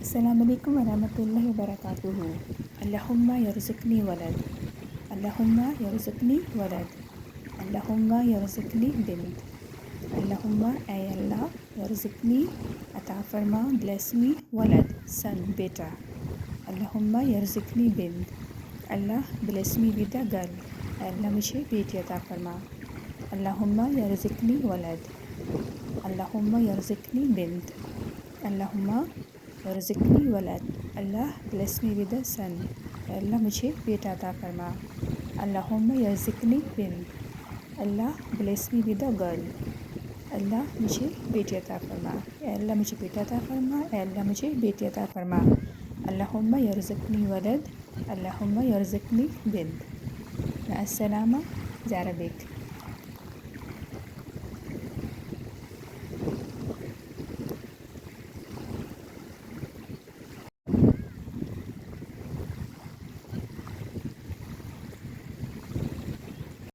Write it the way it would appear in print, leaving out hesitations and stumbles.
السلام علیکم ورحمۃ اللہ وبرکاتہ۔ اللہم یرزقنی ولد، اللہم یرزقنی ولد، اللہم یرزقنی بنت، اللہم اے اللہ یرزقنی عطا فرما، بلیس می ولد سن بیٹا، اللہم یرزقنی بنت، اللہ bless me with a girl, اے اللہ مجھے بیٹی عطا فرما، اللہم یرزقنی ولد، اللہم یرزقنی بنت، اللہم یرزقنی ولد، اللہ بلیس می ود اے سن، اے اللہ مجھے بیٹا عطا فرما، اللہم یرزقنی بنت، اللہ bless me with a girl, اللہ مجھے بیٹی عطا فرما، اے اللہ مجھے بیٹا عطا فرما، اے اللہ مجھے بیٹی عطا فرما، اللہم یرزقنی ولد، اللہم یرزقنی بنت۔ مع السلامہ، زارا بیگ۔